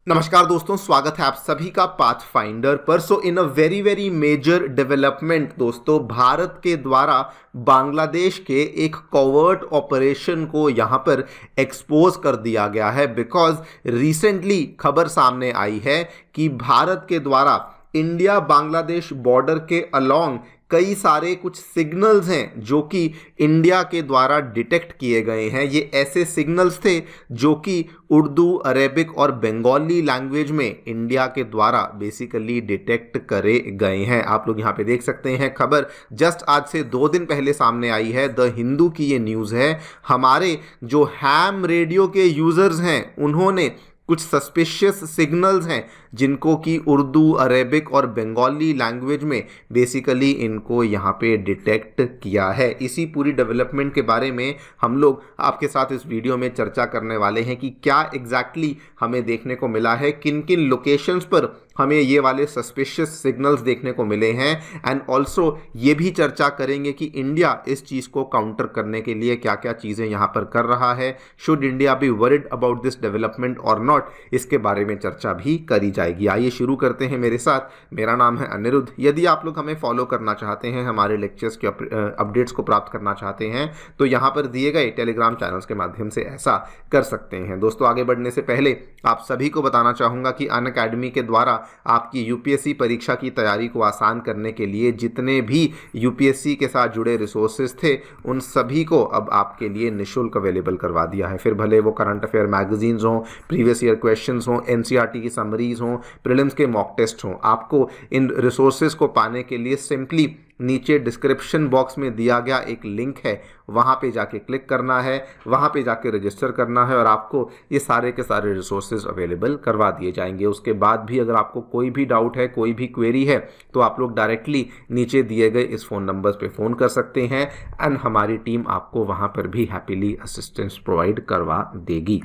नमस्कार दोस्तों, स्वागत है आप सभी का पाथफाइंडर पर। सो इन अ वेरी मेजर डेवलपमेंट दोस्तों, भारत के द्वारा बांग्लादेश के एक कॉवर्ट ऑपरेशन को यहां पर एक्सपोज कर दिया गया है। बिकॉज रिसेंटली खबर सामने आई है कि भारत के द्वारा इंडिया बांग्लादेश बॉर्डर के अलोंग कई सारे कुछ सिग्नल्स हैं जो कि इंडिया के द्वारा डिटेक्ट किए गए हैं। ये ऐसे सिग्नल्स थे जो कि उर्दू, अरेबिक और बंगाली लैंग्वेज में इंडिया के द्वारा बेसिकली डिटेक्ट करे गए हैं। आप लोग यहाँ पे देख सकते हैं, खबर जस्ट आज से 2 दिन पहले सामने आई है। द हिंदू की ये न्यूज़ है। हमारे जो हैम रेडियो के यूज़र्स हैं उन्होंने कुछ सस्पिशियस सिग्नल्स हैं जिनको कि उर्दू, अरेबिक और बंगाली लैंग्वेज में बेसिकली इनको यहाँ पे डिटेक्ट किया है। इसी पूरी डेवलपमेंट के बारे में हम लोग आपके साथ इस वीडियो में चर्चा करने वाले हैं कि क्या एग्जैक्टली हमें देखने को मिला है, किन किन लोकेशंस पर हमें ये वाले सस्पिशियस सिग्नल्स देखने को मिले हैं। एंड ऑल्सो ये भी चर्चा करेंगे कि इंडिया इस चीज़ को काउंटर करने के लिए क्या क्या चीज़ें यहाँ पर कर रहा है। Should India be worried about this development और नॉट, इसके बारे में चर्चा भी करी जाएगी। आइए शुरू करते हैं मेरे साथ। मेरा नाम है अनिरुद्ध। यदि आप लोग हमें फॉलो करना चाहते हैं, हमारे लेक्चर्स के अपडेट्स को प्राप्त करना चाहते हैं, तो यहाँ पर दिए गए टेलीग्राम चैनल्स के माध्यम से ऐसा कर सकते हैं। दोस्तों, आगे बढ़ने से पहले आप सभी को बताना चाहूँगा कि अनअकैडमी के द्वारा आपकी यूपीएससी परीक्षा की तैयारी को आसान करने के लिए जितने भी यूपीएससी के साथ जुड़े रिसोर्सेज थे उन सभी को अब आपके लिए निःशुल्क अवेलेबल करवा दिया है। फिर भले वो करंट अफेयर मैगजीन्स हों, प्रीवियस ईयर क्वेश्चंस हों, एनसीईआरटी की समरीज हों, प्रीलिम्स के मॉक टेस्ट हों, आपको इन रिसोर्सेज को पाने के लिए सिंपली नीचे डिस्क्रिप्शन बॉक्स में दिया गया एक लिंक है, वहाँ पे जाके क्लिक करना है, वहाँ पे जाके रजिस्टर करना है और आपको ये सारे के सारे रिसोर्सेज अवेलेबल करवा दिए जाएंगे। उसके बाद भी अगर आपको कोई भी डाउट है, कोई भी क्वेरी है, तो आप लोग डायरेक्टली नीचे दिए गए इस फ़ोन नंबर्स पे फ़ोन कर सकते हैं एंड हमारी टीम आपको वहाँ पर भी हैप्पीली असिस्टेंस प्रोवाइड करवा देगी।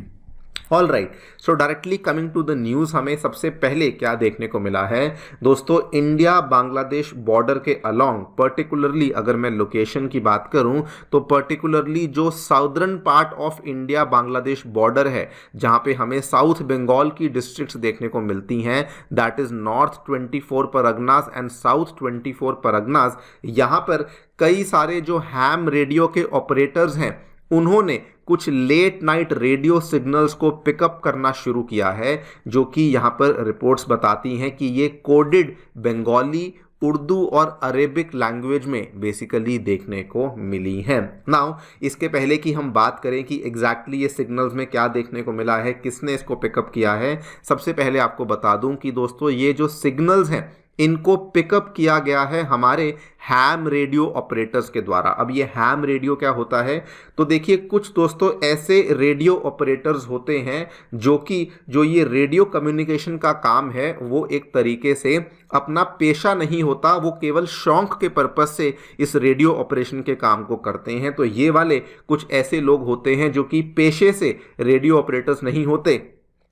All right, so directly coming to the news, हमें सबसे पहले क्या देखने को मिला है दोस्तों, इंडिया बांग्लादेश बॉर्डर के अलोंग, पर्टिकुलरली अगर मैं लोकेशन की बात करूं तो पर्टिकुलरली जो southern part of India Bangladesh border है, जहां पे हमें साउथ बंगाल की डिस्ट्रिक्ट्स देखने को मिलती हैं, that is north 24 Parganas and south 24 Parganas. यहां पर कई सारे जो हैम रेडियो के ऑपरेटर्स हैं उन्होंने कुछ लेट नाइट रेडियो सिग्नल्स को पिकअप करना शुरू किया है, जो कि यहाँ पर रिपोर्ट्स बताती हैं कि ये कोडेड बंगाली, उर्दू और अरेबिक लैंग्वेज में बेसिकली देखने को मिली हैं। नाउ इसके पहले कि हम बात करें कि एग्जैक्टली ये सिग्नल्स में क्या देखने को मिला है, किसने इसको पिकअप किया है, सबसे पहले आपको बता दूं कि दोस्तों ये जो सिग्नल्स हैं इनको पिकअप किया गया है हमारे हैम रेडियो ऑपरेटर्स के द्वारा। अब ये हैम रेडियो क्या होता है, तो देखिए कुछ दोस्तों ऐसे रेडियो ऑपरेटर्स होते हैं जो ये रेडियो कम्युनिकेशन का काम है वो एक तरीके से अपना पेशा नहीं होता, वो केवल शौक के पर्पस से इस रेडियो ऑपरेशन के काम को करते हैं। तो ये वाले कुछ ऐसे लोग होते हैं जो कि पेशे से रेडियो ऑपरेटर्स नहीं होते,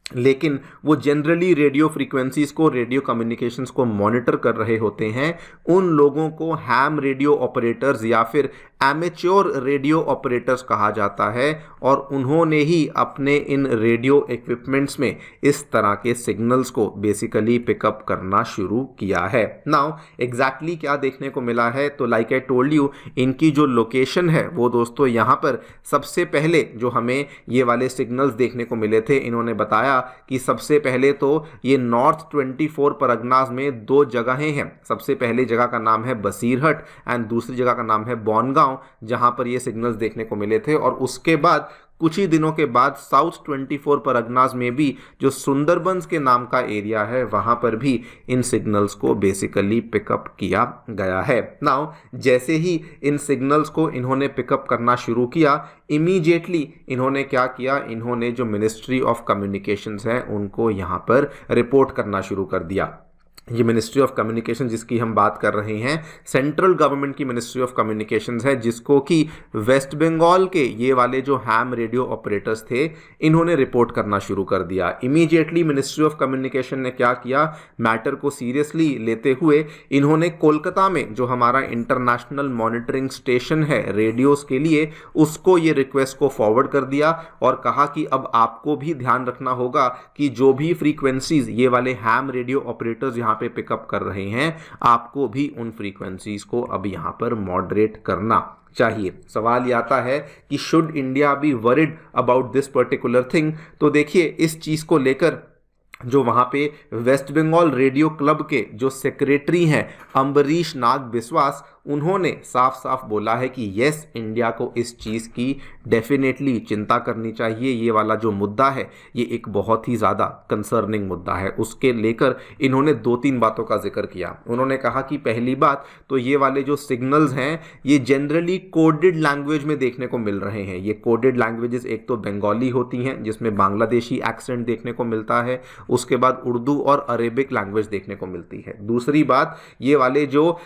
लेकिन वो जनरली रेडियो फ्रीक्वेंसीज को, रेडियो कम्युनिकेशंस को मॉनिटर कर रहे होते हैं। उन लोगों को हैम रेडियो ऑपरेटर्स या फिर एमेच्योर रेडियो ऑपरेटर्स कहा जाता है और उन्होंने ही अपने इन रेडियो इक्विपमेंट्स में इस तरह के सिग्नल्स को बेसिकली पिकअप करना शुरू किया है। नाउ एग्जैक्टली क्या देखने को मिला है, तो लाइक आई टोल्ड यू, इनकी जो लोकेशन है वो दोस्तों यहाँ पर सबसे पहले जो हमें ये वाले सिग्नल्स देखने को मिले थे, इन्होंने बताया कि सबसे पहले तो ये नॉर्थ 24 परगनास में 2 जगहें हैं। सबसे पहले जगह का नाम है बसीरहट एंड दूसरी जगह का नाम है बोनगांव, जहां पर ये सिग्नल्स देखने को मिले थे। और उसके बाद कुछ ही दिनों के बाद साउथ 24 परगनास में भी जो सुंदरबंस के नाम का एरिया है वहां पर भी इन सिग्नल्स को बेसिकली पिकअप किया गया है। नाउ जैसे ही इन सिग्नल्स को इन्होंने पिकअप करना शुरू किया, इमीडिएटली इन्होंने क्या किया, इन्होंने जो मिनिस्ट्री ऑफ कम्युनिकेशंस है उनको यहाँ पर रिपोर्ट करना शुरू कर दिया। ये मिनिस्ट्री ऑफ कम्युनिकेशन जिसकी हम बात कर रहे हैं, सेंट्रल गवर्नमेंट की मिनिस्ट्री ऑफ कम्युनिकेशंस है, जिसको कि वेस्ट बंगाल के ये वाले जो हैम रेडियो ऑपरेटर्स थे इन्होंने रिपोर्ट करना शुरू कर दिया। इमीडिएटली मिनिस्ट्री ऑफ कम्युनिकेशन ने क्या किया, मैटर को सीरियसली लेते हुए इन्होंने कोलकाता में जो हमारा इंटरनेशनल मॉनिटरिंग स्टेशन है रेडियोस के लिए, उसको ये रिक्वेस्ट को फॉरवर्ड कर दिया और कहा कि अब आपको भी ध्यान रखना होगा कि जो भी फ्रीक्वेंसीज ये वाले हैम रेडियो ऑपरेटर्स यहाँ पे पिकअप कर रहे हैं, आपको भी उन फ्रीक्वेंसीज को अब यहां पर मॉडरेट करना चाहिए। सवाल ये आता है कि should India be worried about this particular thing. तो देखिए इस चीज को लेकर जो वहां पे वेस्ट बंगाल रेडियो क्लब के जो सेक्रेटरी हैं अम्बरीश नाग बिस्वास, उन्होंने साफ साफ बोला है कि यस, इंडिया को इस चीज़ की डेफिनेटली चिंता करनी चाहिए। ये वाला जो मुद्दा है ये एक बहुत ही ज़्यादा कंसर्निंग मुद्दा है। उसके लेकर इन्होंने 2-3 बातों का जिक्र किया। उन्होंने कहा कि पहली बात तो ये वाले जो सिग्नल्स हैं ये जनरली कोडेड लैंग्वेज में देखने को मिल रहे हैं। ये कोडेड लैंग्वेजेस एक तो बंगाली होती हैं जिसमें बांग्लादेशी एक्सेंट देखने को मिलता है, उसके बाद उर्दू और अरेबिक लैंग्वेज देखने को मिलती है। दूसरी बात, ये वाले जो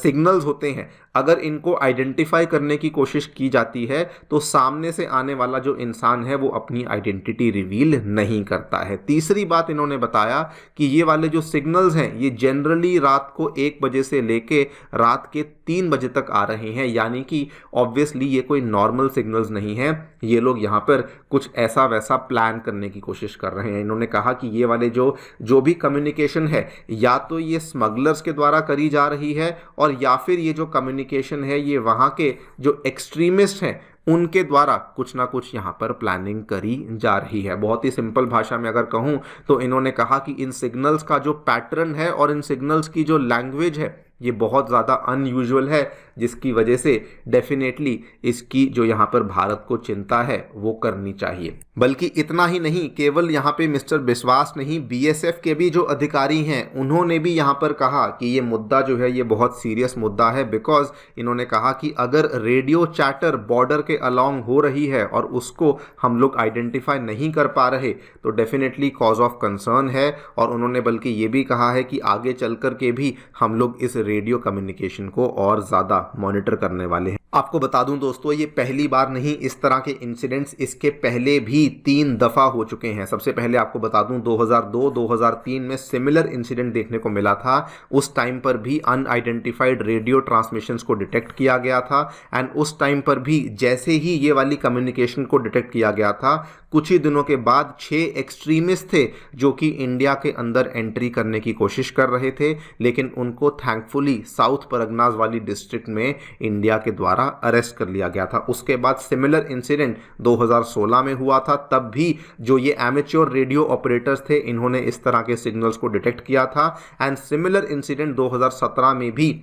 सिग्नल्स होते हैं अगर इनको आइडेंटिफाई करने की कोशिश की जाती है तो सामने से आने वाला जो इंसान है वो अपनी आइडेंटिटी रिवील नहीं करता है। तीसरी बात इन्होंने बताया कि ये वाले जो सिग्नल्स हैं ये जनरली रात को 1 बजे से लेके रात के 3 बजे तक आ रहे हैं, यानी कि ऑब्वियसली ये कोई नॉर्मल सिग्नल्स नहीं है। ये लोग यहाँ पर कुछ ऐसा वैसा प्लान करने की कोशिश कर रहे हैं। इन्होंने कहा कि ये वाले जो भी कम्युनिकेशन है या तो ये स्मगलर्स के द्वारा करी जा रही है और या फिर ये जो कम्युनिकेशन है ये वहाँ के जो एक्सट्रीमिस्ट हैं उनके द्वारा कुछ ना कुछ यहाँ पर प्लानिंग करी जा रही है। बहुत ही सिंपल भाषा में अगर कहूँ तो इन्होंने कहा कि इन सिग्नल्स का जो पैटर्न है और इन सिग्नल्स की जो लैंग्वेज है ये बहुत ज़्यादा अनयूजुअल है, जिसकी वजह से डेफिनेटली इसकी जो यहाँ पर भारत को चिंता है वो करनी चाहिए। बल्कि इतना ही नहीं, केवल यहाँ पे मिस्टर बिस्वास नहीं, बीएसएफ के भी जो अधिकारी हैं उन्होंने भी यहाँ पर कहा कि ये मुद्दा जो है ये बहुत सीरियस मुद्दा है। बिकॉज इन्होंने कहा कि अगर रेडियो चैटर बॉर्डर के अलॉन्ग हो रही है और उसको हम लोग आइडेंटिफाई नहीं कर पा रहे तो डेफिनेटली कॉज ऑफ कंसर्न है। और उन्होंने बल्कि ये भी कहा है कि आगे चल कर के भी हम लोग इस रेडियो कम्युनिकेशन को और ज़्यादा मॉनिटर करने वाले हैं। आपको बता दूं दोस्तों, ये पहली बार नहीं, इस तरह के इंसिडेंट्स इसके पहले भी 3 दफ़ा हो चुके हैं। सबसे पहले आपको बता दूं 2002-2003 में सिमिलर इंसिडेंट देखने को मिला था। उस टाइम पर भी अनआइडेंटिफाइड रेडियो ट्रांसमिशंस को डिटेक्ट किया गया था एंड उस टाइम पर भी जैसे ही ये वाली कम्युनिकेशन को डिटेक्ट किया गया था कुछ ही दिनों के बाद 6 एक्सट्रीमिस्ट थे जो कि इंडिया के अंदर एंट्री करने की कोशिश कर रहे थे, लेकिन उनको थैंकफुली साउथ परगनाज वाली डिस्ट्रिक्ट में इंडिया के द्वारा अरेस्ट कर लिया गया था। उसके बाद सिमिलर इंसिडेंट 2016 में हुआ था। तब भी जो ये एमेच्योर रेडियो ऑपरेटर्स थे इन्होंने इस तरह के सिग्नल्स को डिटेक्ट किया था एंड सिमिलर इंसिडेंट 2017 में भी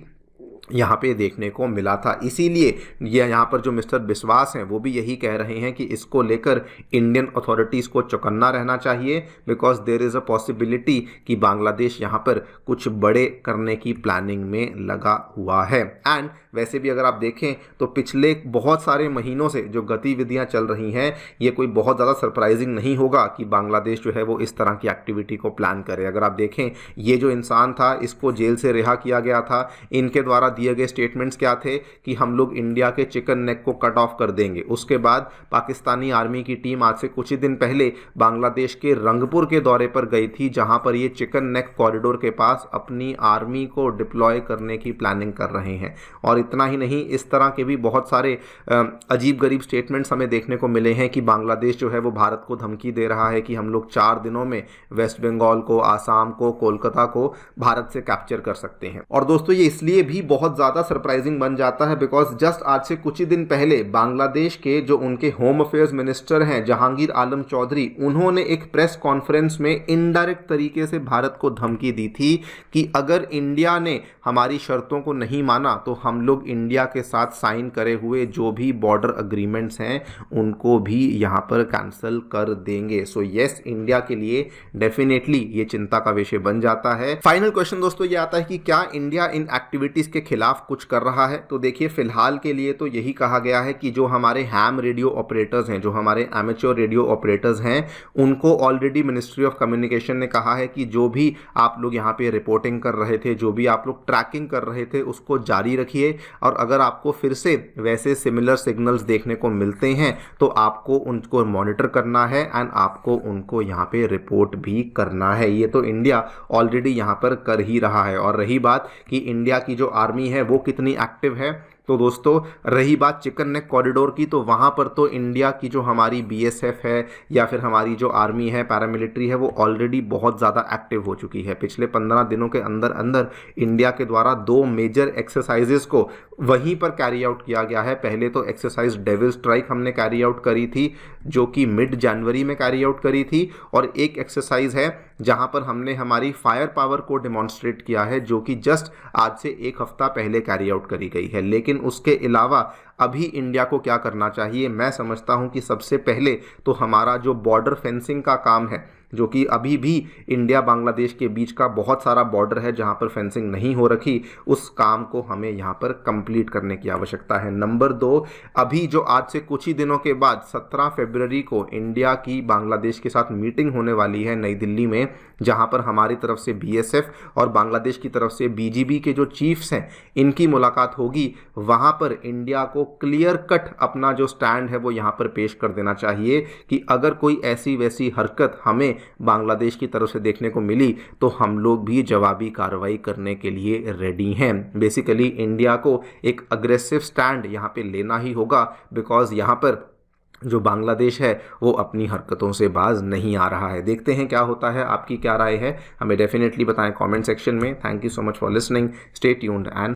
यहाँ पे देखने को मिला था। इसीलिए ये यहाँ पर जो मिस्टर बिस्वास हैं वो भी यही कह रहे हैं कि इसको लेकर इंडियन अथॉरिटीज़ को चौकन्ना रहना चाहिए, because there is a possibility कि बांग्लादेश यहाँ पर कुछ बड़े करने की प्लानिंग में लगा हुआ है। एंड वैसे भी अगर आप देखें तो पिछले बहुत सारे महीनों से जो गतिविधियाँ चल रही हैं ये कोई बहुत ज़्यादा सरप्राइजिंग नहीं होगा कि बांग्लादेश जो है वो इस तरह की एक्टिविटी को प्लान करे। अगर आप देखें ये जो इंसान था इसको जेल से रिहा किया गया था, इनके द्वारा दिए गए स्टेटमेंट्स क्या थे कि हम लोग इंडिया के चिकन नेक को कट ऑफ कर देंगे। उसके बाद पाकिस्तानी आर्मी की टीम आज से कुछ ही दिन पहले बांग्लादेश के रंगपुर के दौरे पर गई थी जहां पर ये चिकन नेक कॉरिडोर के पास अपनी आर्मी को डिप्लॉय करने की प्लानिंग कर रहे हैं। और इतना ही नहीं, इस तरह के भी बहुत सारे अजीब गरीब स्टेटमेंट्स हमें देखने को मिले हैं कि बांग्लादेश जो है वो भारत को धमकी दे रहा है कि हम लोग 4 दिनों में वेस्ट बंगाल को, आसाम को, कोलकाता को भारत से कैप्चर कर सकते हैं। और दोस्तों ये इसलिए भी बहुत ज़्यादा सरप्राइजिंग बन जाता है बिकॉज जस्ट आज से कुछ ही दिन पहले बांग्लादेश के जो उनके होम अफेयर्स मिनिस्टर हैं जहांगीर आलम चौधरी, उन्होंने एक प्रेस कॉन्फ्रेंस में इनडायरेक्ट तरीके से भारत को धमकी दी थी कि अगर इंडिया ने हमारी शर्तों को नहीं माना तो हम लोग इंडिया के साथ साइन करे हुए जो भी बॉर्डर अग्रीमेंट्स हैं उनको भी यहाँ पर कैंसिल कर देंगे। सो यस, इंडिया के लिए डेफिनेटली ये चिंता का विषय बन जाता है। फाइनल क्वेश्चन दोस्तों ये आता है कि क्या इंडिया इन एक्टिविटीज के खिलाफ कुछ कर रहा है? तो देखिए फिलहाल के लिए तो यही कहा गया है कि जो हमारे हैम रेडियो ऑपरेटर्स हैं, जो हमारे एमेच्योर रेडियो ऑपरेटर्स हैं, उनको ऑलरेडी मिनिस्ट्री ऑफ कम्युनिकेशन ने कहा है कि जो भी आप लोग यहाँ पे रिपोर्टिंग कर रहे थे, जो भी आप लोग ट्रैकिंग कर रहे थे, उसको जारी रखिए। और अगर आपको फिर से वैसे सिमिलर सिग्नल्स देखने को मिलते हैं तो आपको उनको मॉनिटर करना है एंड आपको उनको यहाँ पे रिपोर्ट भी करना है। ये तो इंडिया ऑलरेडी यहाँ पर कर ही रहा है। और रही बात कि इंडिया की जो आर्मी है वो कितनी एक्टिव है, तो दोस्तों रही बात चिकन नेक कॉरिडोर की, तो वहाँ पर तो इंडिया की जो हमारी बीएसएफ है या फिर हमारी जो आर्मी है, पैरामिलिट्री है, वो ऑलरेडी बहुत ज़्यादा एक्टिव हो चुकी है। पिछले 15 दिनों के अंदर अंदर इंडिया के द्वारा 2 मेजर एक्सरसाइजेस को वहीं पर कैरी आउट किया गया है। पहले तो एक्सरसाइज डेविल स्ट्राइक हमने कैरी आउट करी थी, जो कि मिड जनवरी में कैरी आउट करी थी, और एक एक्सरसाइज है जहां पर हमने हमारी फायर पावर को डिमॉन्स्ट्रेट किया है, जो कि जस्ट आज से 1 हफ्ता पहले कैरी आउट करी गई है। लेकिन उसके अलावा अभी इंडिया को क्या करना चाहिए? मैं समझता हूं कि सबसे पहले तो हमारा जो बॉर्डर फेंसिंग का काम है, जो कि अभी भी इंडिया बांग्लादेश के बीच का बहुत सारा बॉर्डर है जहां पर फेंसिंग नहीं हो रखी, उस काम को हमें यहां पर कंप्लीट करने की आवश्यकता है। नंबर 2, अभी जो आज से कुछ ही दिनों के बाद 17 फरवरी को इंडिया की बांग्लादेश के साथ मीटिंग होने वाली है नई दिल्ली में, जहां पर हमारी तरफ से बीएसएफ और बांग्लादेश की तरफ से बीजीबी के जो चीफ्स हैं इनकी मुलाकात होगी। वहां पर इंडिया को क्लियर कट अपना जो स्टैंड है वो यहां पर पेश कर देना चाहिए कि अगर कोई ऐसी वैसी हरकत हमें बांग्लादेश की तरफ से देखने को मिली तो हम लोग भी जवाबी कार्रवाई करने के लिए रेडी हैं। बेसिकली इंडिया को एक अग्रेसिव स्टैंड यहां पे लेना ही होगा, बिकॉज यहां पर जो बांग्लादेश है वो अपनी हरकतों से बाज नहीं आ रहा है। देखते हैं क्या होता है। आपकी क्या राय है हमें डेफिनेटली बताएं कमेंट सेक्शन में। Thank you so much for listening. Stay tuned and